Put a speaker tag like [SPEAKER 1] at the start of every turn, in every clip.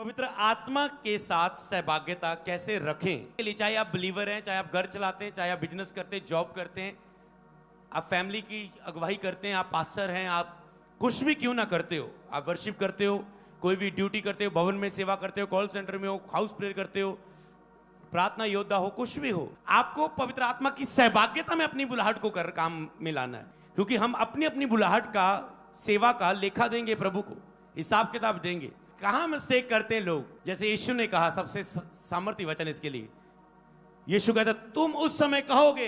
[SPEAKER 1] पवित्र आत्मा के साथ सहभागिता कैसे रखें। चाहे आप बिलीवर हैं, चाहे आप घर चलाते हैं, चाहे आप बिजनेस करते हैं, जॉब करते हैं, आप फैमिली की अगुवाई करते हैं, आप पास्टर हैं, आप कुछ भी क्यों ना करते हो, आप वर्शिप करते हो, कोई भी ड्यूटी करते हो, भवन में सेवा करते हो, कॉल सेंटर में हो, हाउस प्रेयर करते हो, प्रार्थना योद्धा हो, कुछ भी हो, आपको पवित्र आत्मा की सहभागिता में अपनी बुलाहट को कर काम में लाना है। क्योंकि हम अपनी अपनी बुलाहट का, सेवा का लेखा देंगे, प्रभु को हिसाब किताब देंगे। कहां मिस्टेक करते हैं लोग। जैसे यीशु ने कहा, सबसे सामर्थ्य वचन इसके लिए, यीशु कहता तुम उस समय कहोगे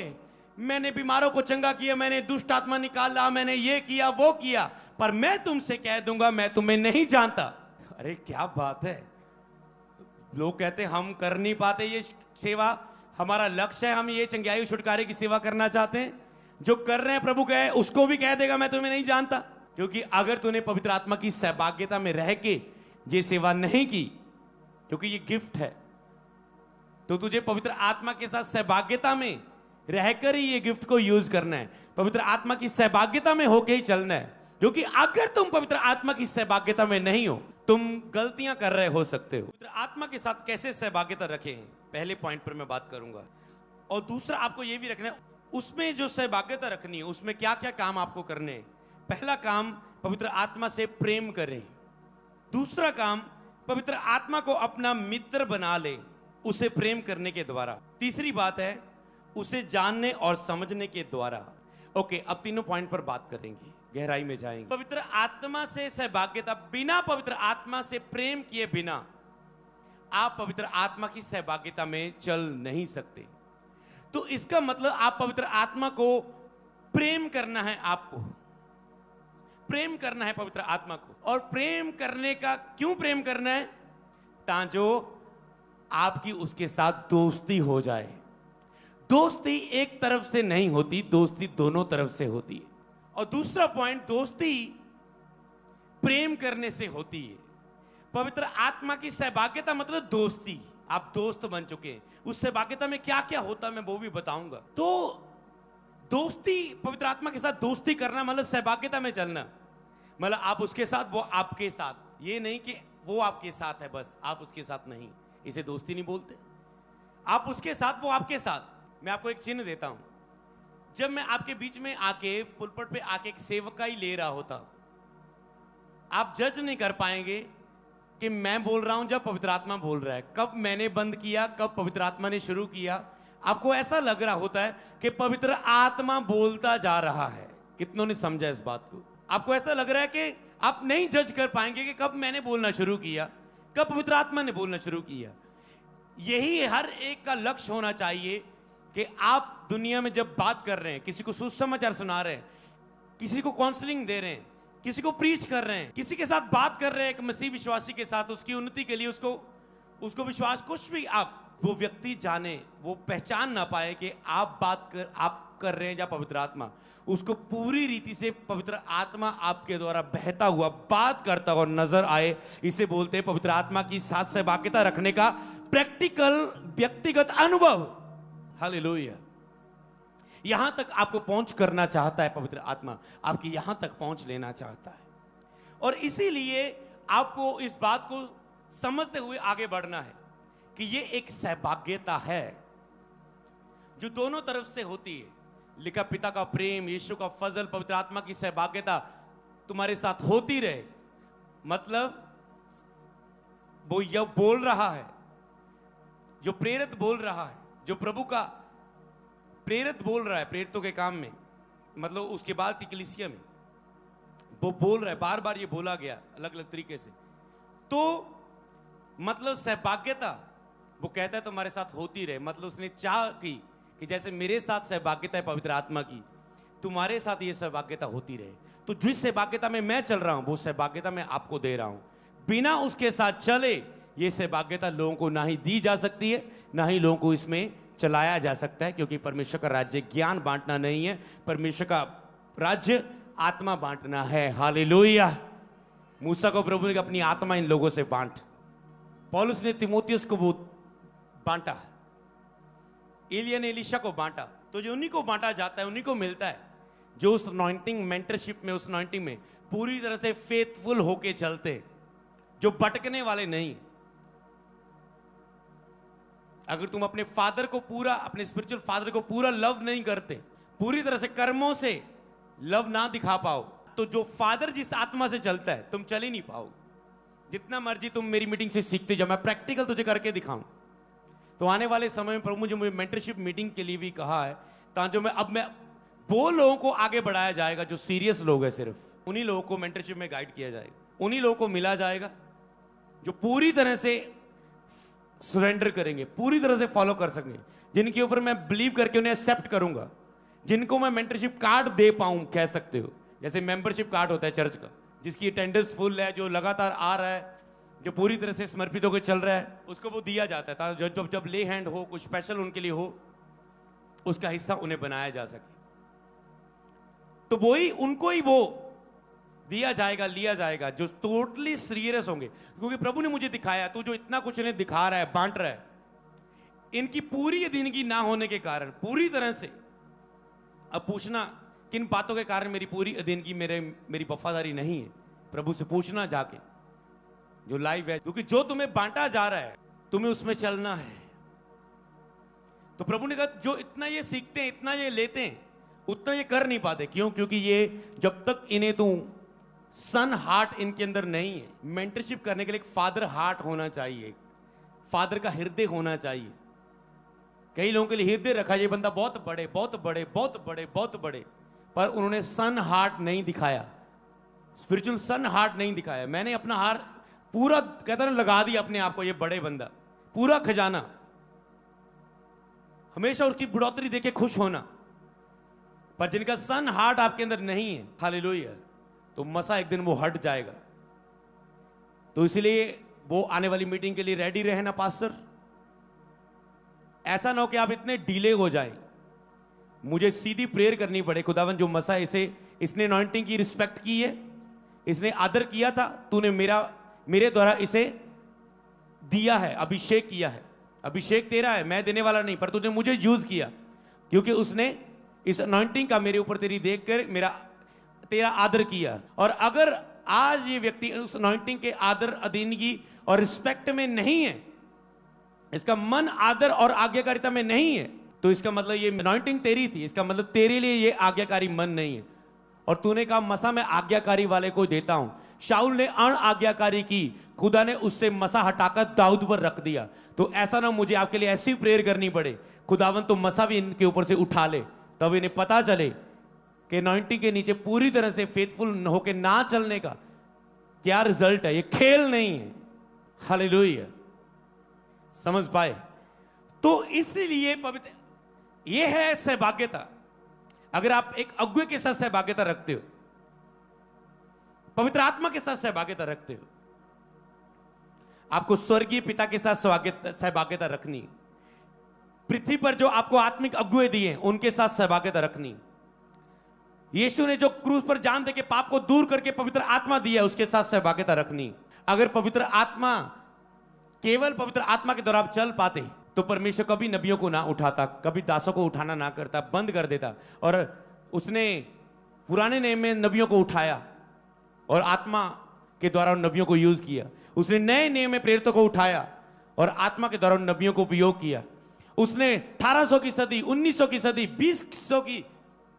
[SPEAKER 1] मैंने बीमारों को चंगा किया, मैंने दुष्ट आत्मा निकाला, मैंने ये किया वो किया, पर मैं तुमसे कह दूंगा मैं तुम्हें नहीं जानता। अरे क्या बात है। लोग कहते हम कर नहीं पाते ये सेवा, हमारा लक्ष्य है, हम ये चंगाई छुटकारे की सेवा करना चाहते हैं। जो कर रहे हैं प्रभु कहे उसको भी कह देगा मैं तुम्हें नहीं जानता। क्योंकि अगर तूने पवित्र आत्मा की सहभागिता में रह के ये सेवा नहीं की, क्योंकि ये गिफ्ट है, तो तुझे पवित्र आत्मा के साथ सहभागिता में रहकर ही ये गिफ्ट को यूज करना है, पवित्र आत्मा की सहभागिता में होके ही चलना है। क्योंकि अगर तुम पवित्र आत्मा की सहभागिता में नहीं हो, तुम गलतियां कर रहे हो सकते हो। पवित्र आत्मा के साथ कैसे सहभागिता रखें, पहले पॉइंट पर मैं बात करूंगा। और दूसरा आपको यह भी रखना है, उसमें जो सहभागिता रखनी है उसमें क्या क्या काम आपको करने हैं। पहला काम, पवित्र आत्मा से प्रेम करें। दूसरा काम, पवित्र आत्मा को अपना मित्र बना ले, उसे प्रेम करने के द्वारा। तीसरी बात है, उसे जानने और समझने के द्वारा। ओके, अब तीनों पॉइंट पर बात करेंगे, गहराई में जाएंगे। पवित्र आत्मा से सहभागिता, बिना पवित्र आत्मा से प्रेम किए बिना आप पवित्र आत्मा की सहभागिता में चल नहीं सकते। तो इसका मतलब आप पवित्र आत्मा को प्रेम करना है, आपको प्रेम करना है पवित्र आत्मा को। और प्रेम करने का क्यों प्रेम करना है, ताजो आपकी उसके साथ दोस्ती हो जाए। दोस्ती एक तरफ से नहीं होती, दोस्ती दोनों तरफ से होती है। और दूसरा पॉइंट, दोस्ती प्रेम करने से होती है। पवित्र आत्मा की सहभागिता मतलब दोस्ती, आप दोस्त बन चुके हैं। उस सहभागिता में क्या क्या होता है मैं वो भी बताऊंगा। तो दोस्ती, पवित्र आत्मा के साथ दोस्ती करना मतलब सहभागिता में चलना, मतलब आप उसके साथ वो आपके साथ। ये नहीं कि वो आपके साथ है बस आप उसके साथ नहीं, इसे दोस्ती नहीं बोलते। आप उसके साथ वो आपके साथ। मैं आपको एक चिन्ह देता हूं, जब मैं आपके बीच में आके पुलपट पे आके एक सेवकाई ले रहा होता, आप जज नहीं कर पाएंगे कि मैं बोल रहा हूं जब पवित्र आत्मा बोल रहा है। कब मैंने बंद किया, कब पवित्र आत्मा ने शुरू किया। आपको ऐसा लग रहा होता है कि पवित्र आत्मा बोलता जा रहा है। कितनों ने समझा इस बात को। आपको ऐसा लग रहा है कि आप नहीं जज कर पाएंगे कि कब मैंने बोलना शुरू किया, कब पवित्र आत्मा ने बोलना शुरू किया। यही हर एक का लक्ष्य होना चाहिए कि आप दुनिया में जब बात कर रहे हैं, किसी को सुसमाचार सुना रहे हैं, किसी को काउंसलिंग दे रहे हैं, किसी को प्रीच कर रहे हैं, किसी के साथ बात कर रहे हैं, एक मसीह विश्वासी के साथ, उसकी उन्नति के लिए, उसको विश्वास, कुछ भी आप, वो व्यक्ति जाने, वो पहचान ना पाए कि आप कर रहे हैं या पवित्र आत्मा, उसको पूरी रीति से पवित्र आत्मा आपके द्वारा बहता हुआ, बात करता हुआ नजर आए, इसे बोलते हैं पवित्र आत्मा की साथ सहभागिता रखने का प्रैक्टिकल व्यक्तिगत अनुभव। हालेलुया। यहां तक आपको पहुंच करना चाहता है पवित्र आत्मा, आपकी यहां तक पहुंच लेना चाहता है। और इसीलिए आपको इस बात को समझते हुए आगे बढ़ना है कि यह एक सहभागिता है जो दोनों तरफ से होती है। लिखा, पिता का प्रेम, यीशु का फजल, पवित्र आत्मा की सहभागिता तुम्हारे साथ होती रहे। मतलब वो यह बोल रहा है, जो प्रेरित बोल रहा है, जो प्रभु का प्रेरित बोल रहा है प्रेरितों के काम में, मतलब उसके बाद की कलीसिया में वो बोल रहा है, बार बार ये बोला गया अलग अलग तरीके से। तो मतलब सहभागिता, वो कहता है तुम्हारे साथ होती रहे। मतलब उसने चाह की कि जैसे मेरे साथ सहभागिता है पवित्र आत्मा की, तुम्हारे साथ ये सहभागिता होती रहे। तो जिस सहभागिता में मैं चल रहा हूं वो सहभागिता मैं आपको दे रहा हूं। बिना उसके साथ चले ये सहभागिता लोगों को ना ही दी जा सकती है, ना ही लोगों को इसमें चलाया जा सकता है। क्योंकि परमेश्वर का राज्य ज्ञान बांटना नहीं है, परमेश्वर का राज्य आत्मा बांटना है। हालेलुया। मूसा को प्रभु ने अपनी आत्मा इन लोगों से बांट, पौलुस ने तीमुथियुस को वो बांटा, एलिया ने एलीशा को बांटा। तो जो उन्हीं को बांटा जाता है उन्हीं को मिलता है जो उस अनॉइंटिंग मेंटरशिप में, उस अनॉइंटिंग में पूरी तरह से फेथफुल होके चलते, जो भटकने वाले नहीं। अगर तुम अपने फादर को पूरा, अपने स्पिरिचुअल फादर को पूरा लव नहीं करते, पूरी तरह से कर्मों से लव ना दिखा पाओ, तो जो फादर जिस आत्मा से चलता है तुम चल ही नहीं पाओगे। जितना मर्जी तुम मेरी मीटिंग से सीखते जाओ, मैं प्रैक्टिकल तुझे करके दिखाऊं। तो आने वाले समय में प्रभु मुझे मेंटरशिप मीटिंग के लिए भी कहा है, ताकि मैं वो लोगों को आगे बढ़ाया जाएगा जो सीरियस लोग हैं, सिर्फ उन्हीं लोगों को मेंटरशिप में गाइड किया जाएगा, उन्हीं लोगों को मिला जाएगा जो पूरी तरह से सरेंडर करेंगे, पूरी तरह से फॉलो कर सकेंगे, जिनके ऊपर मैं बिलीव करके उन्हें एक्सेप्ट करूंगा, जिनको मैं मेंटरशिप कार्ड दे पाऊं, कह सकते हो। जैसे मेंबरशिप कार्ड होता है चर्च का, जिसकी अटेंडेंस फुल है, जो लगातार आ रहा है, जो पूरी तरह से समर्पित होकर चल रहा है, उसको वो दिया जाता है, ताकि जब ले हैंड हो, कुछ स्पेशल उनके लिए हो, उसका हिस्सा उन्हें बनाया जा सके। तो वही उनको ही वो दिया जाएगा, लिया जाएगा, जो टोटली सीरियस होंगे। क्योंकि प्रभु ने मुझे दिखाया, तू जो इतना कुछ इन्हें दिखा रहा है, बांट रहा है, इनकी पूरी अधीनगी ना होने के कारण, पूरी तरह से, अब पूछना किन बातों के कारण मेरी पूरी अधीनगी, मेरी वफादारी नहीं है, प्रभु से पूछना जाके, जो लाइव है। क्योंकि जो तुम्हें बांटा जा रहा है, तुम्हें उसमें चलना है। तो प्रभु ने कहा, जो इतना ये सीखते हैं, इतना ये लेते हैं, उतना ये कर नहीं पाते। क्यों? क्योंकि ये जब तक इन्हें तू सन हार्ट इनके अंदर नहीं है, मेंटरशिप करने के लिए एक फादर हार्ट होना चाहिए, फादर का हृदय होना चाहिए। कई लोगों के लिए हृदय रखा, ये बंदा बहुत बड़े, बहुत बड़े, बहुत बड़े, बहुत बड़े, पर उन्होंने सन हार्ट नहीं दिखाया, स्पिरिचुअल सन हार्ट नहीं दिखाया। मैंने अपना हार्ट पूरा, कहता ना, लगा दिया अपने आप को, ये बड़े बंदा, पूरा खजाना, हमेशा उसकी बढ़ोतरी देके खुश होना। पर जिनका सन हार्ट आपके अंदर नहीं है, हालेलुया, तो मसा एक दिन वो हट जाएगा। तो इसलिए वो आने वाली मीटिंग के लिए रेडी रहे ना पास्टर। ऐसा ना हो कि आप इतने डीले हो जाएं, मुझे सीधी प्रेयर करनी पड़े, खुदावन जो मसा इसने अनॉइंटिंग की रिस्पेक्ट की है, इसने आदर किया था, तूने मेरे द्वारा इसे दिया है, अभिषेक किया है, अभिषेक तेरा है, मैं देने वाला नहीं, पर तूने मुझे यूज किया, क्योंकि उसने इस अनॉइंटिंग का मेरे ऊपर तेरी देखकर तेरा आदर किया। और अगर आज ये व्यक्ति उस अनॉइंटिंग के आदर, अधीनगी और रिस्पेक्ट में नहीं है, इसका मन आदर और आज्ञाकारिता में नहीं है, तो इसका मतलब ये अनॉइंटिंग तेरी थी, इसका मतलब तेरे लिए ये आज्ञाकारी मन नहीं है। और तूने कहा मसा मैं आज्ञाकारी वाले को देता हूं। शाऊल ने अण आज्ञाकारी की, खुदा ने उससे मसा हटाकर दाऊद पर रख दिया। तो ऐसा ना मुझे आपके लिए ऐसी प्रेयर करनी पड़े, खुदावन तो मसा भी इनके ऊपर से उठा ले, तब इन्हें पता चले कि अनॉइंटिंग के नीचे पूरी तरह से फेथफुल होकर ना चलने का क्या रिजल्ट है। ये खेल नहीं है, हालेलुया, समझ पाए? तो इसलिए पवित्र, ये है सहभाग्यता। अगर आप एक अगुवे के साथ सहभाग्यता रखते हो, पवित्र आत्मा के साथ सहभाग्यता रखते हो, आपको स्वर्गीय पिता के साथ सहभाग्यता रखनी है। पृथ्वी पर जो आपको आत्मिक अगुवे दिए, उनके साथ सहभाग्यता रखनी है। यीशु ने जो क्रूस पर जान देके पाप को दूर करके पवित्र आत्मा दिया, उसके साथ सहभाग्यता रखनी है। अगर पवित्र आत्मा, केवल पवित्र आत्मा के द्वारा आप चल पाते, तो परमेश्वर कभी नबियों को ना उठाता, कभी दासों को उठाना ना करता, बंद कर देता। और उसने पुराने नियम में नबियों को उठाया और आत्मा के द्वारा उन नबियों को यूज किया। उसने नए नियम में प्रेरितों को उठाया और आत्मा के द्वारा उन नबियों को उपयोग किया। उसने 1800 की सदी, 1900 की सदी, 2000 की,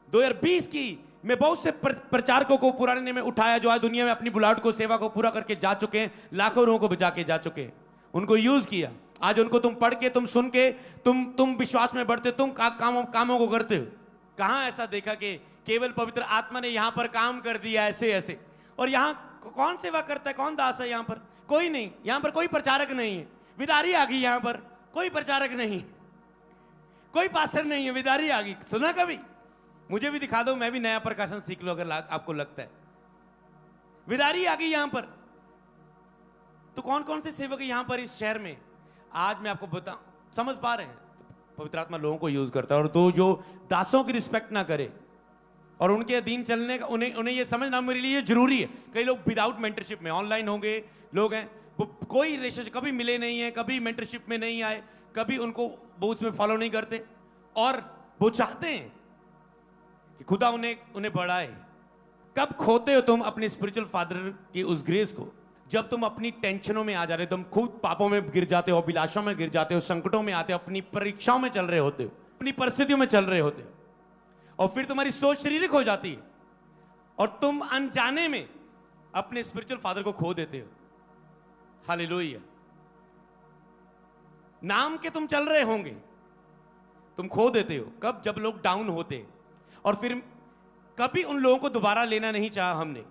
[SPEAKER 1] 2020 की में बहुत से प्रचारकों को पुराने नियम में उठाया, जो आज दुनिया में अपनी बुलाहट को, सेवा को पूरा करके जा चुके हैं, लाखों लोगों को बचा के जा चुके हैं, उनको यूज किया। आज उनको तुम पढ़ के, तुम सुन के, तुम विश्वास में बढ़ते, तुम कामों को करते हो। कहां ऐसा देखा कि केवल पवित्र आत्मा ने यहां पर काम कर दिया ऐसे ऐसे? और यहां कौन सेवा करता है, कौन दास है? यहां पर कोई नहीं, यहां पर कोई प्रचारक नहीं है। विदारी आ गई, यहां पर कोई प्रचारक नहीं, कोई पास्टर नहीं है, विदारी आ गई। सुना कभी? मुझे भी दिखा दो, मैं भी नया प्रकाशन सीख लूं अगर आपको लगता है। विदारी आ गई यहां पर। तो कौन कौन से सेवक है यहां पर इस शहर में? आज मैं आपको बताऊं, समझ पा रहे हैं? पवित्र आत्मा लोगों को यूज करता है। और तो जो दासों की रिस्पेक्ट ना करे और उनके अधीन चलने का, उन्हें ये समझना मेरे लिए जरूरी है। कई लोग विदाउट मेंटरशिप में, ऑनलाइन होंगे लोग हैं, वो कोई रिलेशनशिप कभी मिले नहीं है, कभी मेंटरशिप में नहीं आए, कभी उनको वो उसमें फॉलो नहीं करते, और वो चाहते हैं कि खुदा उन्हें बढ़ाए। कब खोते हो तुम अपने स्पिरिचुअल फादर की उस ग्रेस को? जब तुम अपनी टेंशनों में आ जा रहे हो, तुम खुद पापों में गिर जाते हो, अभिलाषों में गिर जाते हो, संकटों में आते हो, अपनी परीक्षाओं में चल रहे होते हो, अपनी परिस्थितियों में चल रहे होते हो, और फिर तुम्हारी सोच शारीरिक हो जाती है और तुम अनजाने में अपने स्पिरिचुअल फादर को खो देते हो। हालेलुया। नाम के तुम चल रहे होंगे, तुम खो देते हो। कब? जब लोग डाउन होते, और फिर कभी उन लोगों को दोबारा लेना नहीं चाहा हमने,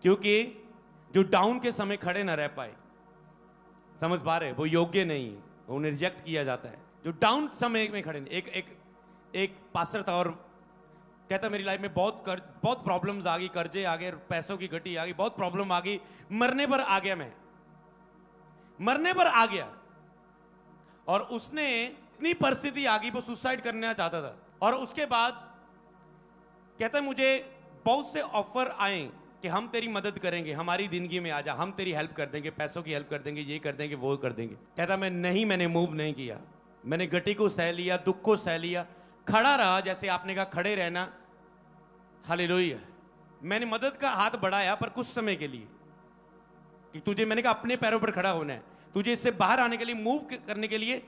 [SPEAKER 1] क्योंकि जो डाउन के समय खड़े ना रह पाए, समझ पा रहे, वो योग्य नहीं है, उन्हें रिजेक्ट किया जाता है। जो डाउन समय में खड़े नहीं। एक पास्टर था और कहता मेरी लाइफ में बहुत प्रॉब्लम्स आ गई, कर्जे आ गए, पैसों की घटी आ गई, बहुत प्रॉब्लम आ गई, मरने पर आ गया, मैं मरने पर आ गया। और उसने इतनी परिस्थिति आ गई, वो सुसाइड करना चाहता था। और उसके बाद कहता मुझे बहुत से ऑफर आए कि हम तेरी मदद करेंगे, हमारी जिंदगी में आ जा, हम तेरी हेल्प कर देंगे, पैसों की हेल्प कर देंगे, ये कर देंगे, वो कर देंगे। कहता मैंने मूव नहीं किया, मैंने घटी को सह लिया, दुख को सह लिया, खड़ा रहा, जैसे आपने कहा खड़े रहना। हालेलुया। मैंने मदद का हाथ बढ़ाया, पर कुछ समय के लिए, कि तुझे, मैंने कहा अपने पैरों पर खड़ा होना है, तुझे इससे बाहर आने के लिए, मूव करने के लिए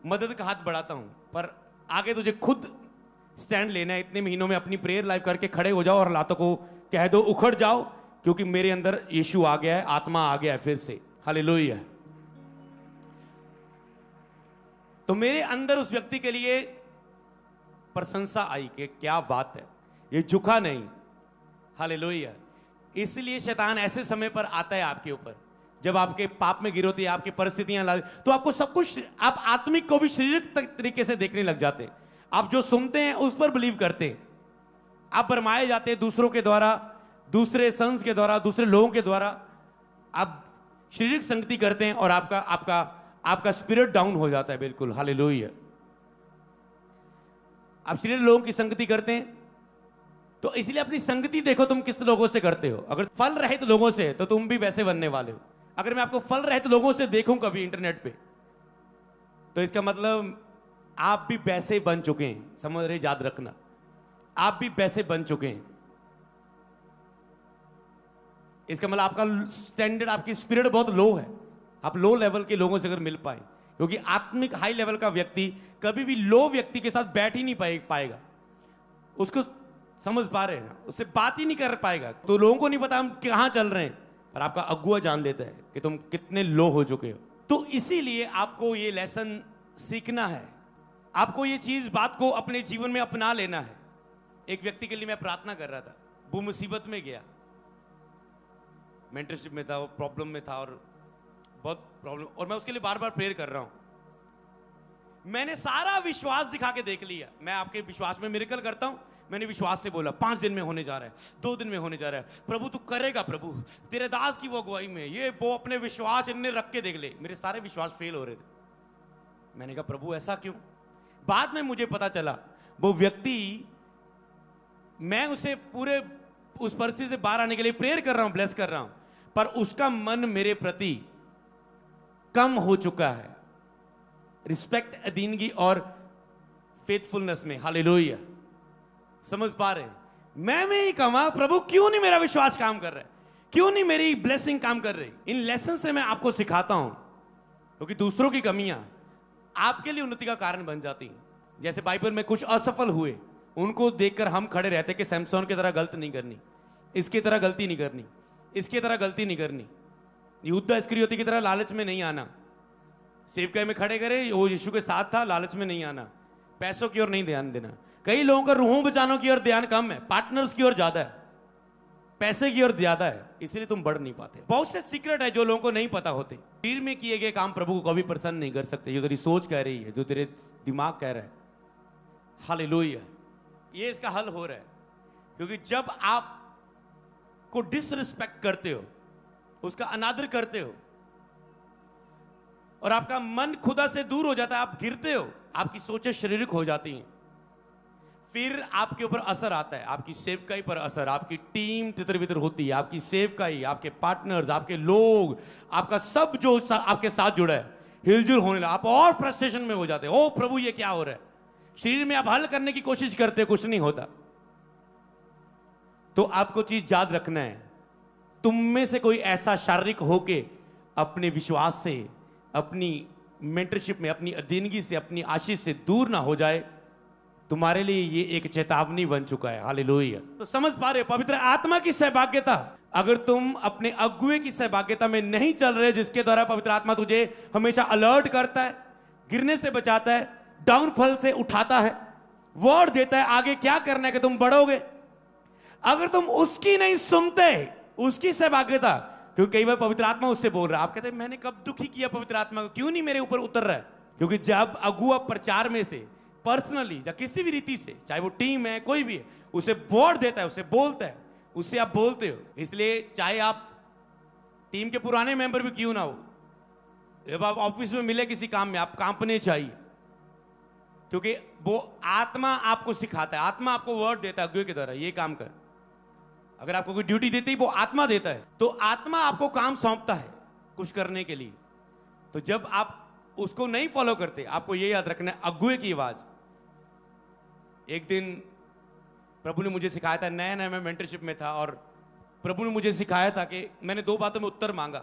[SPEAKER 1] मदद का हाथ बढ़ाता हूं, पर आगे तुझे खुद स्टैंड लेना है। इतने महीनों में अपनी प्रेयर लाइफ करके खड़े हो जाओ और हालातों को कह दो उखड़ जाओ, क्योंकि मेरे अंदर यीशु आ गया है, आत्मा आ गया है फिर से। हालेलुया। तो मेरे अंदर उस व्यक्ति के लिए प्रशंसा आई कि क्या बात है, ये झुका नहीं। हालेलुया। इसलिए शैतान ऐसे समय पर आता है आपके ऊपर, जब आपके पाप में गिरे होते हैं, आपकी परिस्थितियां ला, तो आपको सब कुछ, आप आत्मिक को भी शारीरिक तरीके से देखने लग जाते हैं। आप जो सुनते हैं उस पर बिलीव करते हैं, आप भरमाए जाते हैं दूसरों के द्वारा, दूसरे संस के द्वारा, दूसरे लोगों के द्वारा आप शारीरिक संगति करते हैं और आपका स्पिरिट डाउन हो जाता है। बिल्कुल। हालेलुया। आप शारीरिक लोगों की संगति करते हैं, तो इसलिए अपनी संगति देखो तुम किस लोगों से करते हो। अगर फल रहित लोगों से, तो तुम भी वैसे बनने वाले हो। अगर मैं आपको फल रहित लोगों से देखूं कभी इंटरनेट पे, तो इसका मतलब आप भी वैसे बन चुके हैं। समझ रहे? याद रखना, आप भी वैसे बन चुके हैं। इसका मतलब आपका स्टैंडर्ड, आपकी स्पिरिट बहुत लो है। आप लो लेवल के लोगों से अगर मिल पाए, क्योंकि आत्मिक हाई लेवल का व्यक्ति कभी भी लो व्यक्ति के साथ बैठ ही नहीं पाएगा। उसको, समझ पा रहे हैं ना, उससे बात ही नहीं कर पाएगा। तो लोगों को नहीं पता हम कहां चल रहे हैं, पर आपका अगुआ जान लेता है कि तुम कितने लो हो चुके हो। तो इसीलिए आपको ये लेसन सीखना है, आपको ये चीज, बात को अपने जीवन में अपना लेना है। एक व्यक्ति के लिए मैं प्रार्थना कर रहा था, वो मुसीबत में गया, मेंटरशिप में था, वो प्रॉब्लम में था, और बहुत प्रॉब्लम, और मैं उसके लिए बार बार प्रेयर कर रहा हूं। मैंने सारा विश्वास दिखा के देख लिया, मैं आपके विश्वास में मिरेकल करता हूं। मैंने विश्वास से बोला 5 दिन में होने जा रहा है, 2 दिन में होने जा रहा है, प्रभु तू करेगा, प्रभु तेरे दास की वो अगुवाई में, ये वो अपने विश्वास इनने रख के देख ले। मेरे सारे विश्वास फेल हो रहे थे। मैंने कहा प्रभु ऐसा क्यों? बाद में मुझे पता चला वो व्यक्ति, मैं उसे पूरे उस परिस्थिति से बाहर आने के लिए प्रेयर कर रहा हूं, ब्लेस कर रहा हूं, पर उसका मन मेरे प्रति कम हो चुका है, रिस्पेक्ट, अधीनगी और फेथफुलनेस में। हालेलुया। समझ पा रहे हैं? मैं ही कमा, प्रभु क्यों नहीं मेरा विश्वास काम कर रहा है, क्यों नहीं मेरी ब्लेसिंग काम कर रही? इन लेसन से मैं आपको सिखाता हूं, क्योंकि दूसरों की कमियां आपके लिए उन्नति का कारण बन जाती हैं। जैसे बाइबल में कुछ असफल हुए, उनको देखकर हम खड़े रहते कि सैमसन की तरह गलत नहीं करनी, इसकी तरह गलती नहीं करनी, इसकी तरह गलती नहीं करनी, यहूदा इस्करियोती की तरह लालच में नहीं आना। सेवकाई में खड़े करे, वो यीशु के साथ था, लालच में नहीं आना, पैसों की ओर नहीं ध्यान देना। कई लोगों का रूहों बचाने की ओर ध्यान कम है, पार्टनर्स की ओर ज्यादा है, पैसे की ओर ज्यादा है, इसलिए तुम बढ़ नहीं पाते। बहुत से सीक्रेट है जो लोगों को नहीं पता होते। शरीर में किए गए काम प्रभु को कभी प्रसन्न नहीं कर सकते, जो तेरी सोच कह रही है, जो तेरे दिमाग कह रहा है। हालेलुया। ये इसका हल हो रहा है, क्योंकि जब आप को डिसरिस्पेक्ट करते हो, उसका अनादर करते हो, और आपका मन खुदा से दूर हो जाता है, आप गिरते हो, आपकी सोचें शारीरिक हो जाती हैं, फिर आपके ऊपर असर आता है, आपकी सेवकाई पर असर, आपकी टीम तितर बितर होती है, आपकी सेवकाई, आपके पार्टनर्स, आपके लोग, आपका सब जो आपके साथ जुड़ा है हिलजुल होने लगा, आप और फ्रस्ट्रेशन में हो जाते हो। ओ प्रभु ये क्या हो रहा है? शरीर में आप हल करने की कोशिश करते हो, कुछ नहीं होता। तो आपको चीज याद रखना है, तुम में से कोई ऐसा शारीरिक होके अपने विश्वास से, अपनी मेंटरशिप में, अपनी अधीनगी से, अपनी आशीष से दूर ना हो जाए, तुम्हारे लिए ये एक चेतावनी बन चुका है। हालेलुया। तो समझ पा रहे हो, पवित्र आत्मा की सहभाग्यता, अगर तुम अपने अगुए की सहभाग्यता में नहीं चल रहे, जिसके द्वारा पवित्र आत्मा तुझे हमेशा अलर्ट करता है, गिरने से बचाता है, डाउनफॉल से उठाता है, वर्ड देता है आगे क्या करना है कि तुम बढ़ोगे, अगर तुम उसकी नहीं सुनते, उसकी सहभाग्यता, क्योंकि कई बार पवित्र आत्मा उससे बोल रहा है, आप कहते हैं मैंने कब दुखी किया पवित्र आत्मा को, क्यों नहीं मेरे ऊपर उतर रहा है? क्योंकि जब अगुआ प्रचार में से पर्सनली या किसी भी रीति से, चाहे वो टीम है कोई भी है, उसे वर्ड देता है, उसे बोलता है, उससे आप बोलते हो। इसलिए चाहे आप टीम के पुराने मेंबर भी क्यों ना हो, जब आप ऑफिस में मिले किसी काम में, आप कांपने चाहिए, क्योंकि वो आत्मा आपको सिखाता है, आत्मा आपको वर्ड देता है अगुए के द्वारा, ये काम कर। अगर आपको कोई ड्यूटी देती है वो आत्मा देता है, तो आत्मा आपको काम सौंपता है कुछ करने के लिए। तो जब आप उसको नहीं फॉलो करते, आपको ये याद रखना है, अगुए की आवाज। एक दिन प्रभु ने मुझे सिखाया था, नया नया मैं मेंटरशिप में था, और प्रभु ने मुझे सिखाया था कि मैंने 2 बातों में उत्तर मांगा,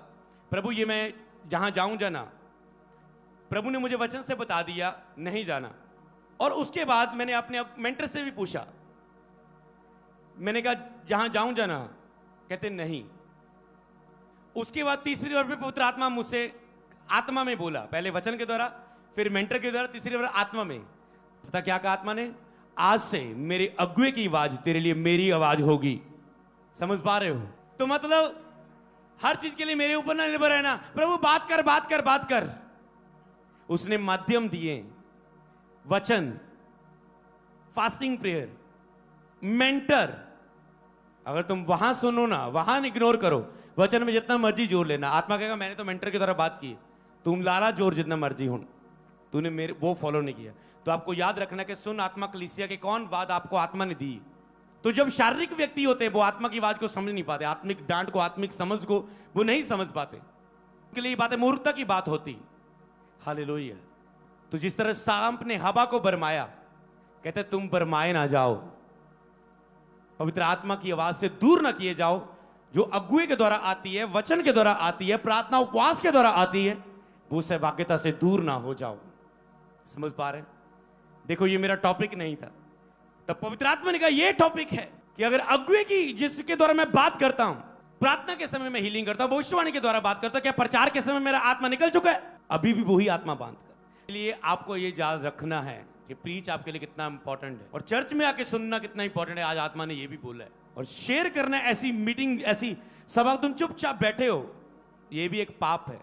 [SPEAKER 1] प्रभु ये मैं जहां जाऊं जाना, प्रभु ने मुझे वचन से बता दिया नहीं जाना। और उसके बाद मैंने अपने मेंटर से भी पूछा, मैंने कहा जहां जाऊं जाना, कहते नहीं। उसके बाद तीसरी बार में पवित्र आत्मा मुझसे आत्मा में बोला, पहले वचन के द्वारा, फिर मेंटर के द्वारा, तीसरी बार आत्मा में। पता क्या कहा आत्मा ने? आज से मेरे अगुए की आवाज तेरे लिए मेरी आवाज होगी। समझ पा रहे हो? तो मतलब हर चीज के लिए मेरे ऊपर ना निर्भर रहना, प्रभु बात कर बात कर बात कर। उसने माध्यम दिए, वचन, फास्टिंग प्रेयर, मेंटर। अगर तुम वहां सुनो ना, वहां इग्नोर करो, वचन में जितना मर्जी जोर लेना, आत्मा कहेगा मैंने तो मेंटर की तरह बात की, तुम लाला जोर जितना मर्जी हो, तूने मेरे वो फॉलो नहीं किया। तो आपको याद रखना कि सुन आत्मा कलीसिया के कौन बात आपको आत्मा ने दी। तो जब शारीरिक व्यक्ति होते हैं वो आत्मा की आवाज को समझ नहीं पाते, आत्मिक डांट को, आत्मिक समझ को वो नहीं समझ पाते, उनके लिए ये बातें मूर्खता की बात होती। हालेलुया। तो जिस तरह सांप ने हवा को बरमाया, कहते तुम बरमाए ना जाओ, पवित्र आत्मा की आवाज से दूर ना किए जाओ, जो अगुए के द्वारा आती है, वचन के द्वारा आती है, प्रार्थना उपवास के द्वारा आती है, वो सहभाग्यता से दूर ना हो जाओ। समझ पा रहे? देखो ये मेरा टॉपिक नहीं था, तब पवित्र आत्मा ने कहा ये टॉपिक है कि अगर अगुए की, जिसके द्वारा मैं बात करता हूं, प्रार्थना के समय में हीलिंग करता हूं, भविष्यवाणी के द्वारा बात करता हूं, क्या प्रचार के समय मेरा आत्मा निकल चुका है? अभी भी वही आत्मा बांध कर। इसलिए आपको ये याद रखना है कि प्रीच आपके लिए कितना इंपॉर्टेंट है, और चर्च में आके सुनना कितना इंपॉर्टेंट है। आज आत्मा ने ये भी बोला है, और शेयर करना, ऐसी मीटिंग, ऐसी सभा तुम चुपचाप बैठे हो, ये भी एक पाप है।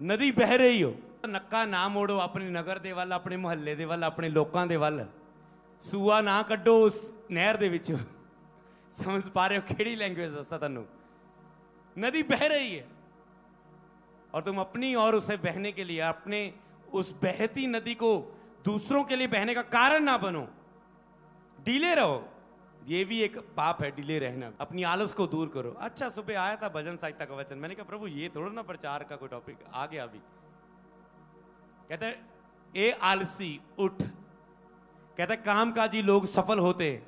[SPEAKER 1] नदी बह रही हो, नक्का ना मोड़ो अपने नगर दे वाला, अपने मोहल्ले दे वाला, अपने लोकां दे वाला, सूआ ना कड्डो उस नहर दे विच। समझ पा रहे हो केड़ी लैंग्वेज दसा तन्नू? नदी बह रही है और तुम अपनी और उसे बहने के लिए, अपने उस बहती नदी को दूसरों के लिए बहने का कारण ना बनो, डीले रहो। ये भी एक पाप है, डिले रहना। अपनी आलस को दूर करो। अच्छा, सुबह आया था भजन साहित्य का वचन, मैंने कहा प्रभु ये थोड़ा ना प्रचार का कोई टॉपिक आ गया अभी। कहते ए आलसी उठ, कहते कामकाजी लोग सफल होते हैं,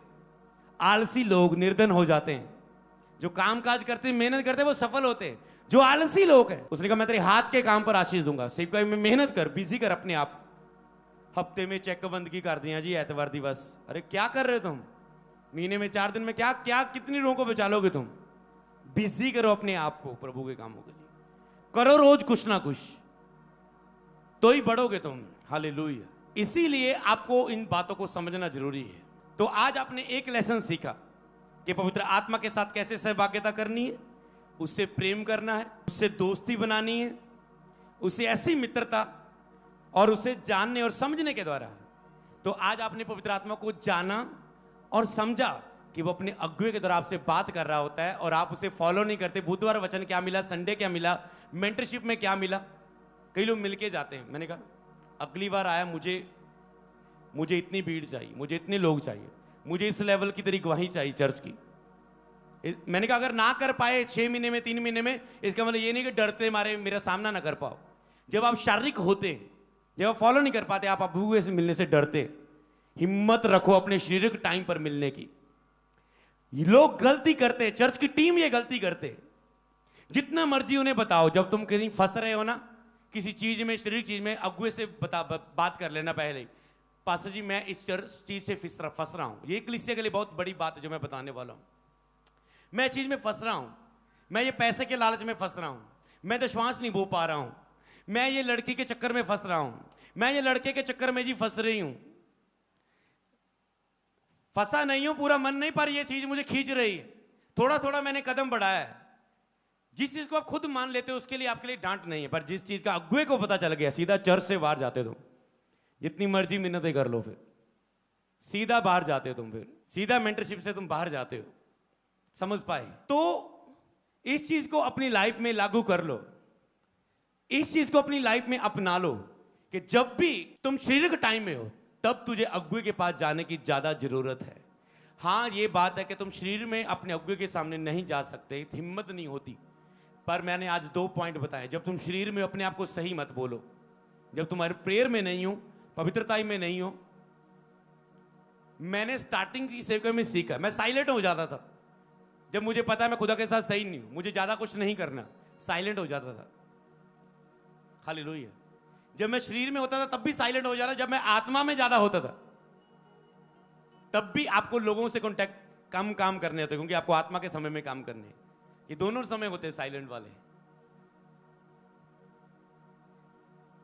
[SPEAKER 1] आलसी लोग निर्धन हो जाते हैं। जो कामकाज करते हैं, मेहनत करते हैं, वो सफल होते हैं। जो आलसी लोग हैं, उसने कहा मैं तेरे हाथ के काम पर आशीष दूंगा, सिर्फ में मेहनत कर, बिजी कर अपने आप। हफ्ते में चेक बंदगी कर दिया जी, एतवार दिवस। अरे क्या कर रहे हो तुम? महीने में 4 दिन में क्या क्या कितनी लोगों को बचा लोगे तुम? बिजी करो अपने आप को प्रभु के कामों के लिए, करो रोज कुछ ना कुछ, तो ही बढ़ोगे तुम। हालेलुया। इसीलिए आपको इन बातों को समझना जरूरी है। तो आज आपने एक लेसन सीखा कि पवित्र आत्मा के साथ कैसे सहभागिता करनी है, उससे प्रेम करना है, उससे दोस्ती बनानी है, उससे ऐसी मित्रता और उसे जानने और समझने के द्वारा। तो आज आपने पवित्र आत्मा को जाना और समझा कि वो अपने अगुए के द्वारा आपसे बात कर रहा होता है और आप उसे फॉलो नहीं करते। बुधवार वचन क्या मिला, संडे क्या मिला, मेंटरशिप में क्या मिला, कई लोग मिलके जाते हैं। मैंने कहा अगली बार आया, मुझे इतनी भीड़ चाहिए, मुझे इतने लोग चाहिए, मुझे इस लेवल की तेरी गवाही चाहिए चर्च की। मैंने कहा अगर ना कर पाए 6 महीने में, 3 महीने में, इसका मतलब ये नहीं कि डरते मारे मेरा सामना ना कर पाओ। जब आप शारीरिक होते, जब आप फॉलो नहीं कर पाते, आप अबूए से मिलने से डरते, हिम्मत रखो अपने शारीरिक टाइम पर मिलने की। लोग गलती करते हैं, चर्च की टीम ये गलती करते हैं। जितना मर्जी उन्हें बताओ, जब तुम कहीं फंस रहे हो ना किसी चीज में, शारीरिक चीज में, अगुए से बात कर लेना पहले ही, पास्टर जी मैं इस चीज से फंस रहा हूं। ये कलीसिया के लिए बहुत बड़ी बात है जो मैं बताने वाला हूं। मैं चीज में फंस रहा हूं, मैं ये पैसे के लालच में फंस रहा हूं, मैं दशवांश नहीं बो पा रहा हूं, मैं ये लड़की के चक्कर में फंस रहा हूं, मैं ये लड़के के चक्कर में जी फंस रही हूं। फंसा नहीं हूं, पूरा मन नहीं, पर ये चीज मुझे खींच रही है। थोड़ा थोड़ा मैंने कदम बढ़ाया है। जिस चीज को आप खुद मान लेते हो उसके लिए आपके लिए डांट नहीं है, पर जिस चीज का अगुए को पता चल गया, सीधा चर्च से बाहर जाते हो तुम। जितनी मर्जी मिन्नतें कर लो, फिर सीधा बाहर जाते हो तुम, फिर सीधा मेंटरशिप से तुम बाहर जाते हो। समझ पाए? तो इस चीज को अपनी लाइफ में लागू कर लो, इस चीज को अपनी लाइफ में अपना लो कि जब भी तुम शारीरिक टाइम में हो तब तुझे अगुए के पास जाने की ज्यादा जरूरत है। हाँ, ये बात है कि तुम शरीर में अपने अगुए के सामने नहीं जा सकते, हिम्मत नहीं होती, पर मैंने आज 2 पॉइंट बताए। जब तुम शरीर में अपने आप को सही मत बोलो, जब तुम्हारे प्रेयर में नहीं हो, पवित्रता में नहीं हो। मैंने स्टार्टिंग की सेवका में सीखा, मैं साइलेंट हो जाता था जब मुझे पता है मैं खुदा के साथ सही नहीं हूं, मुझे ज्यादा कुछ नहीं करना, साइलेंट हो जाता था। हालेलुया। जब मैं शरीर में होता था तब भी साइलेंट हो जाता, जब मैं आत्मा में ज्यादा होता था तब भी आपको लोगों से कांटेक्ट कम काम करने होते, क्योंकि आपको आत्मा के समय में काम करने, ये दोनों समय होते हैं साइलेंट वाले।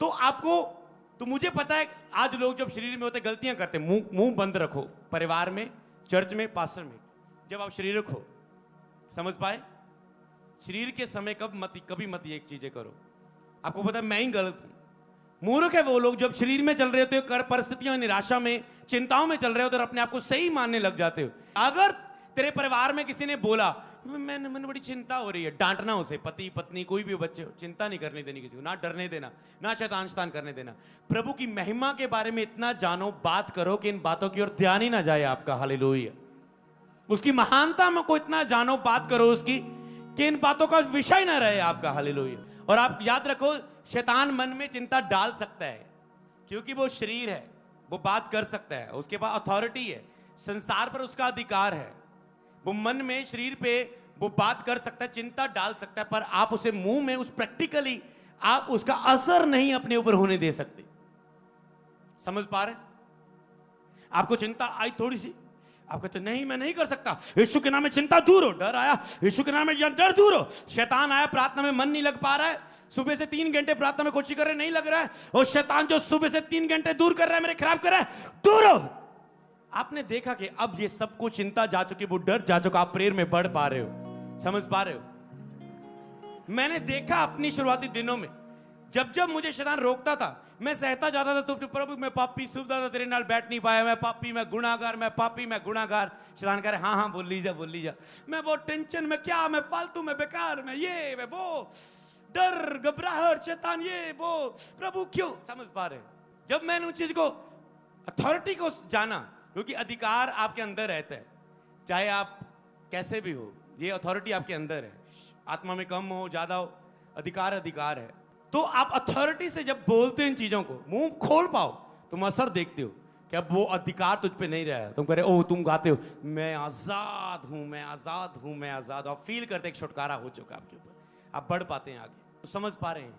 [SPEAKER 1] तो आपको, तो मुझे पता है आज लोग जब शरीर में होते गलतियां करते, मुंह बंद रखो, परिवार में, चर्च में, पास्टर में, जब आप शरीरक हो। समझ पाए? शरीर के समय कभी मत ये चीजें करो। आपको पता है मैं ही गलत हूं। मूर्ख है वो लोग जब शरीर में चल रहे होते हो, कर परिस्थितियों, निराशा में, चिंताओं में चल रहे हो, तो अपने आप को सही मानने लग जाते हो। अगर तेरे परिवार में किसी ने बोला मैंने बड़ी चिंता हो रही है, डांटना उसे, पति पत्नी कोई भी बच्चे हो, चिंता नहीं करने देनी किसी को, ना डरने देना, ना शैतान शैतान करने देना। प्रभु की महिमा के बारे में इतना जानो, बात करो कि इन बातों की ओर ध्यान ही ना जाए आपका। हालेलुया। उसकी महानता में को इतना जानो, बात करो उसकी, कि इन बातों का विषय ना रहे आपका। हालेलुया। और आप याद रखो, शैतान मन में चिंता डाल सकता है क्योंकि वो शरीर है, वो बात कर सकता है, उसके पास अथॉरिटी है, संसार पर उसका अधिकार है। वो मन में, शरीर पे वो बात कर सकता है, चिंता डाल सकता है, पर आप उसे मुंह में, उस प्रैक्टिकली आप उसका असर नहीं अपने ऊपर होने दे सकते। समझ पा रहे? आपको चिंता आई थोड़ी सी, आप कहते नहीं मैं नहीं कर सकता, यीशु के नाम में चिंता दूर हो। डर आया, यीशु के नाम में डर दूर हो। शैतान आया, प्रार्थना में मन नहीं लग पा रहा है, सुबह से 3 घंटे प्रार्थना में कोशिश कर रहे, नहीं लग रहा है, और शैतान जो सुबह से 3 घंटे दूर कर रहा है, मेरे खराब कर रहा है, दूर हो। आपने देखा कि अब ये सब कुछ चिंता जा चुकी, वो डर जा चुका, आप प्रेयर में बढ़ पा रहे हो। समझ पा रहे हो? मैंने देखा अपनी शुरुआती दिनों में, जब जब मुझे शैतान रोकता था, मैं सहता जाता था, तो प्रभु मैं पापी, सुबह तेरे नाल बैठ नहीं पाया, मैं पापी, मैं गुनाहगार, मैं पापी, मैं गुनाहगार। शैतान कह रहे हाँ हाँ बोल लीजा। मैं बहुत टेंशन में, क्या मैं फालतू में, बेकार में, ये मैं वो, डर, घबराहट, शैतान ये वो, प्रभु क्यों? समझ पा रहे? जब मैंने उस चीज को, अथॉरिटी को जाना, क्योंकि अधिकार आपके अंदर रहता है, चाहे आप कैसे भी हो, ये अथॉरिटी आपके अंदर है, आत्मा में कम हो ज्यादा हो, अधिकार है। तो आप अथॉरिटी से जब बोलते हैं इन चीजों को, मुंह खोल पाओ, तुम असर देखते हो कि अब वो अधिकार तुझ पे नहीं रहा। तुम कह रहे ओ, तुम गाते हो मैं आजाद हूं, मैं आजाद हूं, मैं आजाद हूं, आप फील करते एक छुटकारा हो चुका आपके ऊपर, आप बढ़ पाते हैं आगे। तो समझ पा रहे हैं?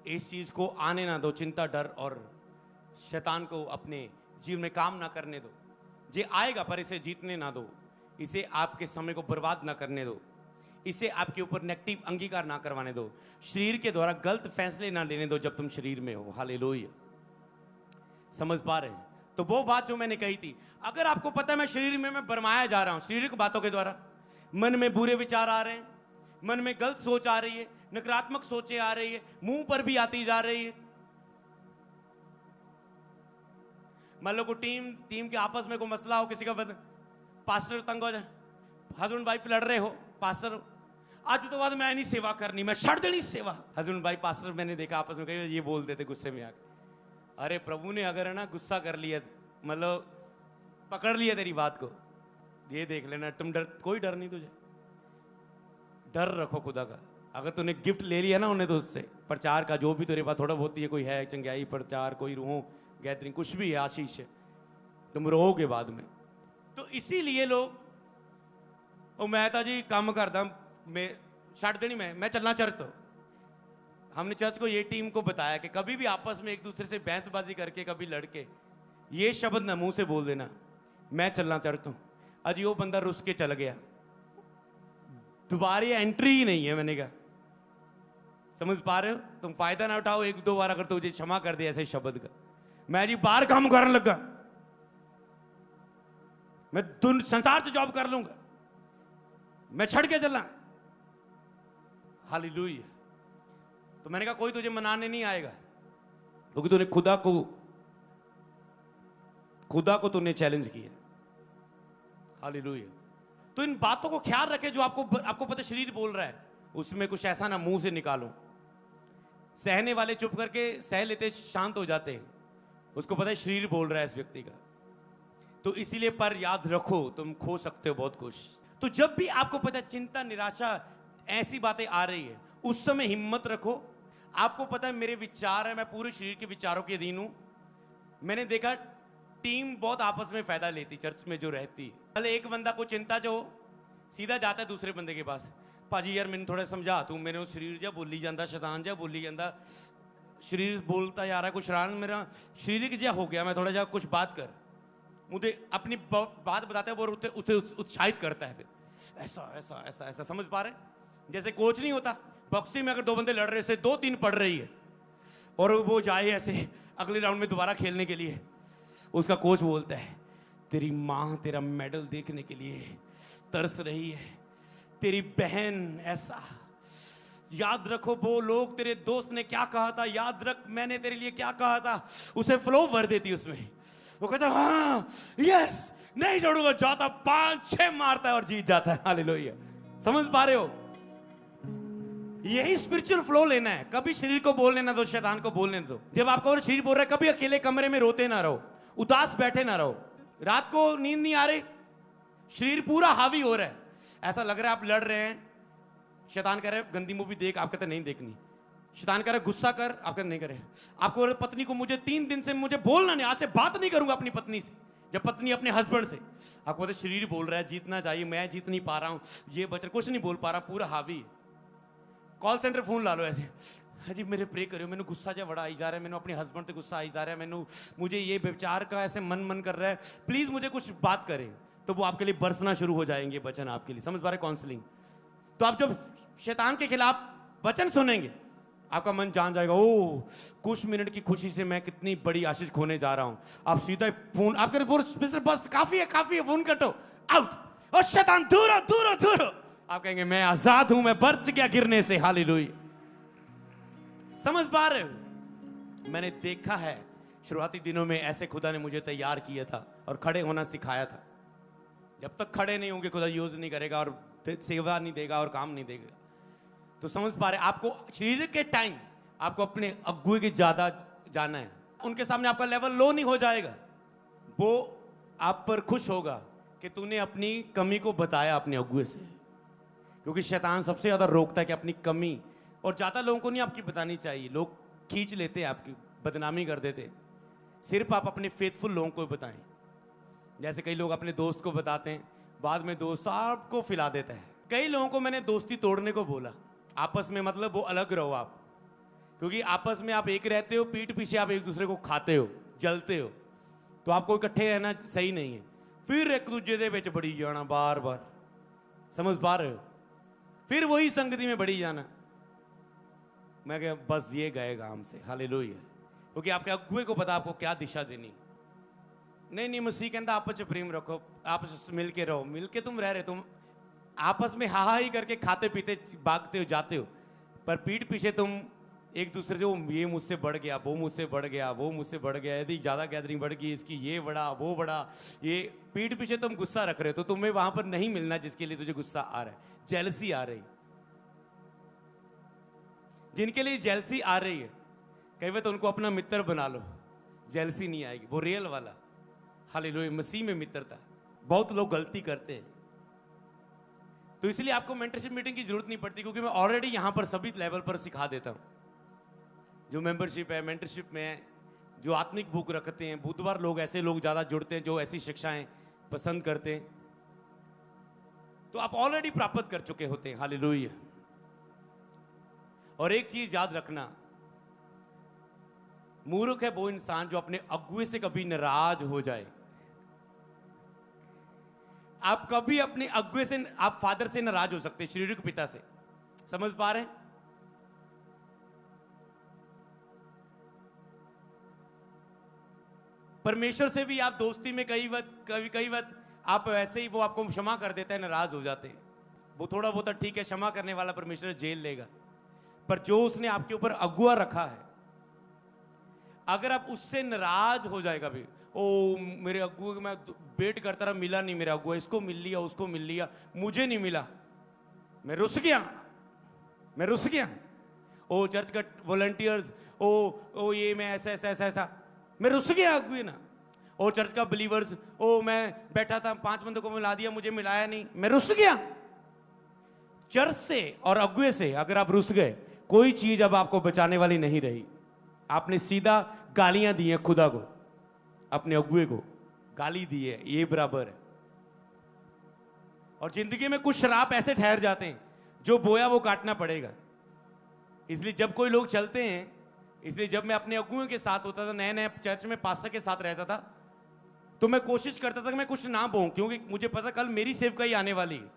[SPEAKER 1] इस चीज को आने ना दो, चिंता, डर और शैतान को अपने जीवन में काम ना करने दो। ये आएगा पर इसे जीतने ना दो, इसे आपके समय को बर्बाद ना करने दो, इसे आपके ऊपर नेगेटिव अंगीकार ना करवाने दो, शरीर के द्वारा गलत फैसले ना लेने दो जब तुम शरीर में हो। हालेलुया। समझ पा रहे हैं? तो वो बात जो मैंने कही थी, अगर आपको पता है मैं शरीर में मैं भरमाया जा रहा हूं शारीरिक बातों के द्वारा, मन में बुरे विचार आ रहे हैं, मन में गलत सोच आ रही है, नकारात्मक सोचें आ रही है, मुंह पर भी आती जा रही है। मान लो को टीम के आपस में कोई मसला हो, किसी का पास्टर तंग हो जाए, हस्बैंड वाइफ लड़ रहे हो, पास्टर आज तो बाद मैं नहीं सेवा करनी, मैं छड़ देनी सेवा। हस्बैंड वाइफ पास्टर मैंने देखा आपस में कहीं ये बोल देते गुस्से में आके, अरे प्रभु ने अगर है ना गुस्सा कर लिया, मतलब पकड़ लिया तेरी बात को, ये देख लेना तुम डर, कोई डर नहीं तुझे, डर रखो खुदा का। अगर तूने गिफ्ट ले लिया ना उन्हें, तो उससे प्रचार का जो भी तेरे पास थोड़ा बहुत ही कोई है, चंगाई, प्रचार, कोई रूहों गैदरिंग, कुछ भी है, आशीष है, तुम रोओगे बाद में। तो इसीलिए लोग ਉਹ ਮੈਂ ਤਾਂ ਜੀ ਕੰਮ ਕਰਦਾ, मैं ਛੱਡ देनी मैं चलना चर्च। तो हमने चर्च को ये टीम को बताया कि कभी भी आपस में एक दूसरे से बहसबाजी करके कभी लड़के ये शब्द ना मुंह से बोल देना, मैं चलना चर्च हूं। अजी वो बंदा रुस के चल गया, दोबारा एंट्री ही नहीं है। मैंने कहा समझ पा रहे हो, तुम फायदा ना उठाओ एक दो बार अगर तुझे क्षमा कर दे ऐसे शब्द का। मैं जी बाहर काम करने लगा, मैं संसार से जॉब कर लूंगा, मैं छड़ के चलना। हालेलुया। तो मैंने कहा कोई तुझे मनाने नहीं आएगा, क्योंकि तूने खुदा को तूने चैलेंज किया। हालेलुया। तो इन बातों को ख्याल रखे जो आपको पता शरीर बोल रहा है, उसमें कुछ ऐसा ना मुंह से निकालो। सहने वाले चुप करके सह लेते, शांत हो जाते हैं, उसको पता है शरीर बोल रहा है इस व्यक्ति का। तो इसीलिए पर याद रखो तुम खो सकते हो बहुत कुछ। तो जब भी आपको पता है चिंता निराशा ऐसी बातें आ रही है, उस समय हिम्मत रखो। आपको पता है मेरे विचार है, मैं पूरे शरीर के विचारों के अधीन हूं। मैंने देखा टीम बहुत आपस में फायदा लेती चर्च में जो रहती है। पहले एक बंदा को चिंता जो सीधा जाता है दूसरे बंदे के पास, भाजी यार मैंने थोड़ा समझा तू, मेरे शरीर जा बोली जाता, शैतान जा बोली जाता, शरीर बोलता जा रहा है, कुछ शरान मेरा शरीर जा हो गया, मैं थोड़ा जा कुछ बात कर। मुझे अपनी बात बताते हैं वो उसे उत्साहित करता है। फिर ऐसा ऐसा ऐसा ऐसा समझ पा रहे? जैसे कोच नहीं होता बॉक्सिंग में, अगर दो बंदे लड़ रहे से 2-3 पड़ रही है और वो जाए ऐसे अगले राउंड में दोबारा खेलने के लिए, उसका कोच बोलता है तेरी माँ तेरा मेडल देखने के लिए तरस रही है, तेरी बहन ऐसा। याद रखो वो लोग, तेरे दोस्त ने क्या कहा था, याद रख मैंने तेरे लिए क्या कहा था। उसे फ्लो भर देती उसमें। वो कहता हाँ यस नहीं छोड़ूंगा, जाता 5-6 मारता है और जीत जाता है। हालेलुया। समझ पा रहे हो? यही स्पिरिचुअल फ्लो लेना है। कभी शरीर को बोलने ना दो, शैतान को बोलने दो। जब आपको शरीर बोल रहा है, कभी अकेले कमरे में रोते ना रहो, उदास बैठे ना रहो। रात को नींद नहीं आ रही, शरीर पूरा हावी हो रहा है, ऐसा लग रहा है आप लड़ रहे हैं। शैतान कह रहा है गंदी मूवी देख, आप कहते नहीं देखनी। शैतान कह रहा है गुस्सा कर, आप कहते नहीं करे। आपको पत्नी को मुझे 3 दिन से मुझे बोलना नहीं, आज से बात नहीं करूंगा अपनी पत्नी से। जब पत्नी अपने हस्बैंड से, आपको पता शरीर बोल रहा है जीतना चाहिए, मैं जीत नहीं पा रहा हूं, ये बच्चा कुछ नहीं बोल पा रहा, पूरा हावी। कॉल सेंटर फोन ला लो ऐसे, हाँ जी मेरे प्रे करो, मैंने गुस्सा जा बड़ा आई जा रहा है, मैंने अपने हस्बैंड से गुस्सा आई जा रहा है, मैंने मुझे ये विचार का ऐसे मन कर रहा है, प्लीज मुझे कुछ बात करें। तो वो आपके लिए बरसना शुरू हो जाएंगे वचन आपके लिए। समझ पा रहे? काउंसलिंग। तो आप जब शैतान के खिलाफ वचन सुनेंगे, आपका मन जान जाएगा ओ कुछ मिनट की खुशी से मैं कितनी बड़ी आशीष खोने जा रहा हूं। आप सीधा फोन आपके बस काफी है फोन कटो, आउट। और शैतान दूर हो, दूर हो, दूर हो। आप कहेंगे मैं आजाद हूं, मैं बच गया गिरने से। हालेलुया। समझ पा रहे हो? मैंने देखा है शुरुआती दिनों में ऐसे खुदा ने मुझे तैयार किया था और खड़े होना सिखाया था। जब तक खड़े नहीं होंगे खुदा यूज नहीं करेगा और सेवा नहीं देगा और काम नहीं देगा। तो समझ पा रहे? आपको शरीर के टाइम आपको अपने अगुए के ज्यादा जाना है। उनके सामने आपका लेवल लो नहीं हो जाएगा, वो आप पर खुश होगा कि तूने अपनी कमी को बताया अपने अगुए से। क्योंकि शैतान सबसे ज्यादा रोकता है कि अपनी कमी, और ज्यादा लोगों को नहीं आपकी बतानी चाहिए, लोग खींच लेते हैं, आपकी बदनामी कर देते हैं। सिर्फ आप अपने फेथफुल लोगों को बताएं। जैसे कई लोग अपने दोस्त को बताते हैं, बाद में दोस्त आपको फिला देता है। कई लोगों को मैंने दोस्ती तोड़ने को बोला, आपस में मतलब वो अलग रहो आप, क्योंकि आपस में आप एक रहते हो, पीठ पीछे आप एक दूसरे को खाते हो, जलते हो, तो आपको इकट्ठे रहना सही नहीं है। फिर एक दूसरे दे विच बड़ी जाना बार बार। समझ पा रहे हो? फिर वही संगति में बढ़ी जाना। मैं कह बस ये गएगा हमसे। हालेलुया। क्योंकि आपके अगुए को पता आपको क्या दिशा देनी। नहीं मसीह कहता आपस में प्रेम रखो, आपस में मिल के रहो, मिल के तुम रह रहे, तुम आपस में हा ही करके खाते पीते भागते हो जाते हो, पर पीठ पीछे तुम एक दूसरे से ये मुझसे बढ़ गया, वो मुझसे बढ़ गया, वो मुझसे बढ़ गया, यदि ज्यादा गैदरिंग बढ़ गई, इसकी ये बड़ा वो बड़ा, ये पीठ पीछे तुम गुस्सा रख रहे हो। तो तुम्हें वहां पर नहीं मिलना जिसके लिए तुझे गुस्सा आ रहा है, जेलसी आ रही। जिनके लिए जेलसी आ रही है कई बार तो उनको अपना मित्र बना लो, जेलसी नहीं आएगी, वो रियल वाला। हालेलुया। मसीह में मित्रता। बहुत लोग गलती करते हैं, तो इसलिए आपको मेंटरशिप मीटिंग की जरूरत नहीं पड़ती, क्योंकि मैं ऑलरेडी यहां पर सभी लेवल पर सिखा देता हूं। जो मेंबरशिप है, मेंटरशिप में है, जो आत्मिक बुक रखते हैं, बुधवार लोग ऐसे लोग ज्यादा जुड़ते हैं जो ऐसी शिक्षाएं पसंद करते हैं। तो आप ऑलरेडी प्राप्त कर चुके होते हैं। हालेलुया। और एक चीज याद रखना, मूर्ख है वो इंसान जो अपने अगुए से कभी नाराज हो जाए। आप कभी अपने अगुए से, आप फादर से नाराज हो सकते हैं, शारीरिक पिता से। समझ पा रहे हैं? परमेश्वर से भी आप दोस्ती में कई वक्त आप वैसे ही, वो आपको क्षमा कर देता है, नाराज हो जाते हैं। वो थोड़ा बहुत ठीक है, क्षमा करने वाला परमेश्वर जेल लेगा, पर जो उसने आपके ऊपर अगुआ रखा है, अगर आप उससे नाराज हो जाएगा भी, ओ मेरे अगुआ मैं वेट करता रहा, मिला नहीं मेरा अगुआ, इसको मिल लिया, उसको मिल लिया, मुझे नहीं मिला, मैं रुस गया। ओ चर्च का वॉलंटियर्स, ओ ये मैं ऐसा मैं रुस गया अगुए ना। ओ चर्च का बिलीवर्स, ओ मैं बैठा था 5 बंदों को मिला दिया, मुझे मिलाया नहीं, मैं रुस गया। चर्च से और अगुए से अगर आप रुस गए, कोई चीज अब आपको बचाने वाली नहीं रही। आपने सीधा गालियां दी हैं खुदा को, अपने अगुए को गाली दी है, ये बराबर है। और जिंदगी में कुछ श्राप ऐसे ठहर जाते हैं, जो बोया वो काटना पड़ेगा। इसलिए जब कोई लोग चलते हैं, इसलिए जब मैं अपने अगुओं के साथ होता था, नए नए चर्च में पास्टर के साथ रहता था, तो मैं कोशिश करता था कि मैं कुछ ना बोलूं, क्योंकि मुझे पता कल मेरी सेवकाई आने वाली है।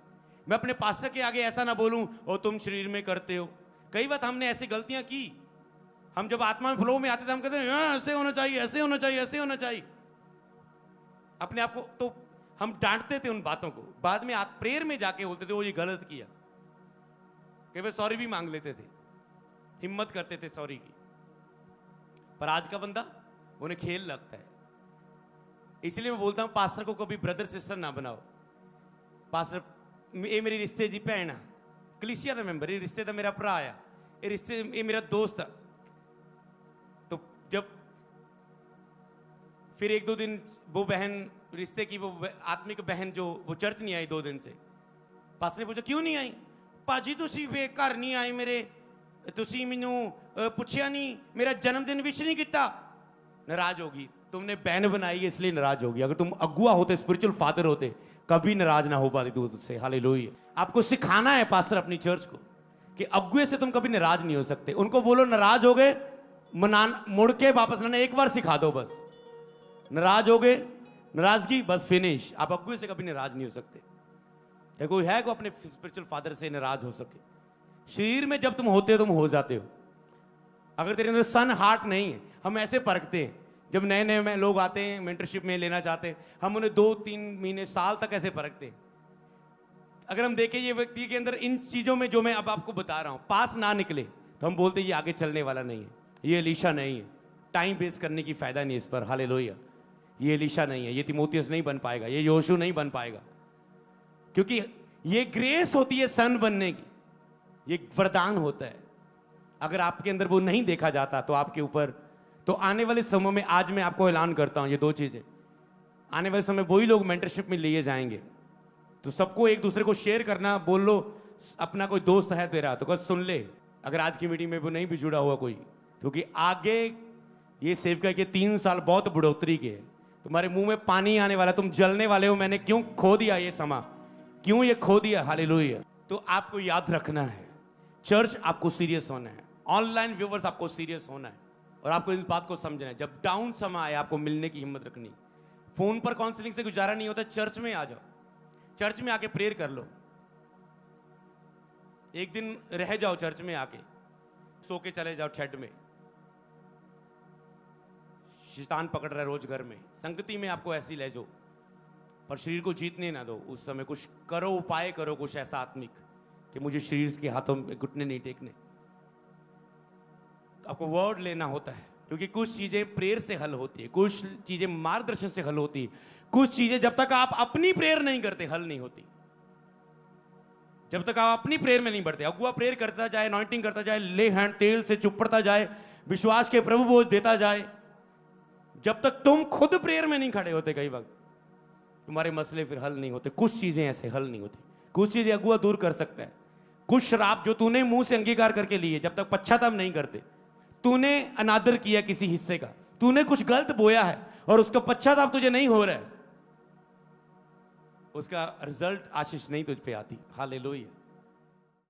[SPEAKER 1] मैं अपने पास्टर के आगे ऐसा ना बोलूं, ओ तुम शरीर में करते हो। कई बार हमने ऐसी गलतियां की। हम जब आत्मा फ्लो में आते थे, हम कहते हैं ऐसे होना चाहिए, ऐसे होना चाहिए, ऐसे होना चाहिए। अपने आप को तो हम डांटते थे उन बातों को, बाद में प्रेयर में जाके बोलते थे वो ये गलत किया। कई बार सॉरी भी मांग लेते थे, हिम्मत करते थे सॉरी की। पर आज का बंदा उन्हें खेल लगता है। इसलिए मैं बोलता हूं, पास्टर को कभी ब्रदर सिस्टर ना बनाओ। पास्टर ये मेरी रिश्ते दी भैन आ, कलीसिया का मेंबर, ये रिश्ते का मेरा भरा आया, ये रिश्ते ये मेरा दोस्त आ। तो जब फिर 1-2 दिन वो बहन रिश्ते की, वो आत्मिक बहन जो वो चर्च नहीं आई 2 दिन से, पास्टर ने पूछा क्यों नहीं आई? भाजी तुसी वे घर नहीं आए मेरे, तुसी मैनू पूछया नहीं, मेरा जन्मदिन विश नहीं किया। नाराज होगी, तुमने बहन बनाई है इसलिए नाराज होगी। अगर तुम अगुआ होते, स्पिरिचुअल फादर होते, कभी नाराज ना हो पाती तू तुझसे। हालेलुया। आपको सिखाना है पास्टर अपनी चर्च को कि अगुए से तुम कभी नाराज नहीं हो सकते। उनको बोलो नाराज हो गए, मुड़ के वापस लाना, एक बार सिखा दो बस। नाराज हो गए, नाराजगी बस फिनिश। आप अगुए से कभी नाराज नहीं हो सकते। कोई है को अपने स्पिरिचुअल फादर से नाराज हो सके? शरीर में जब तुम होते हो, तुम हो जाते हो। अगर तेरे अंदर सन हार्ट नहीं है, हम ऐसे परखते हैं। जब नए नए में लोग आते हैं, मेंटरशिप में लेना चाहते हैं, हम उन्हें 2-3 महीने, साल तक ऐसे परखते हैं। अगर हम देखें ये व्यक्ति के अंदर इन चीजों में जो मैं अब आपको बता रहा हूं पास ना निकले, तो हम बोलते हैं ये आगे चलने वाला नहीं है, ये एलीशा नहीं है, टाइम वेस्ट करने की फायदा नहीं है इस पर। हालेलुया। ये एलीशा नहीं है, ये तिमोथियस नहीं बन पाएगा, ये योशू नहीं बन पाएगा। क्योंकि ये ग्रेस होती है सन बनने की, ये वरदान होता है। अगर आपके अंदर वो नहीं देखा जाता तो आपके ऊपर, तो आने वाले समय में, आज मैं आपको ऐलान करता हूं ये 2 चीजें, आने वाले समय वही लोग मेंटरशिप में लिए जाएंगे। तो सबको एक दूसरे को शेयर करना, बोल लो अपना कोई दोस्त है तेरा तो कुछ सुन ले, अगर आज की मीटिंग में वो नहीं भी जुड़ा हुआ कोई, क्योंकि आगे ये सेवका के 3 साल बहुत बढ़ोतरी के, तुम्हारे मुंह में पानी आने वाला, तुम जलने वाले हो। मैंने क्यों खो दिया ये समा, क्यों ये खो दिया? हालेलुया। तो आपको याद रखना है, चर्च आपको सीरियस होना है, ऑनलाइन व्यूवर्स आपको सीरियस होना है, और आपको इस बात को समझना है। जब डाउन समय आए, आपको मिलने की हिम्मत रखनी। फोन पर काउंसलिंग से गुजारा नहीं होता, चर्च में आ जाओ, चर्च में आके प्रेयर कर लो। एक दिन रह जाओ चर्च में आके, सो के चले जाओ शेड में, शैतान पकड़ रहा है रोज घर में, संगति में आपको ऐसी ले जाओ, पर शरीर को जीतने ना दो। उस समय कुछ करो, उपाय करो कुछ ऐसा आत्मिक कि मुझे शरीर के हाथों में घुटने नहीं टेकने। तो आपको वर्ड लेना होता है, क्योंकि कुछ चीजें प्रेयर से हल होती है, कुछ चीजें मार्गदर्शन से हल होती है, कुछ चीजें जब तक आप अपनी प्रेयर नहीं करते हल नहीं होती। जब तक आप अपनी प्रेयर में नहीं बढ़ते, अगुआ प्रेयर करता जाए, अनॉइंटिंग करता जाए, ले हैंड तेल से चुपड़ता जाए, विश्वास के प्रभु बोझ देता जाए, जब तक तुम खुद प्रेयर में नहीं खड़े होते, कई वक्त तुम्हारे मसले फिर हल नहीं होते। कुछ चीजें ऐसे हल नहीं होती, कुछ चीजें अगुआ दूर कर सकता है। कुछ श्राप जो तूने मुंह से अंगीकार करके लिए, जब तक पश्चाताप नहीं करते, तूने अनादर किया किसी हिस्से का, तूने कुछ गलत बोया है और उसका पश्चाताप तुझे नहीं हो रहा है, उसका रिजल्ट आशीष नहीं तुझ पे आती। हालेलुया।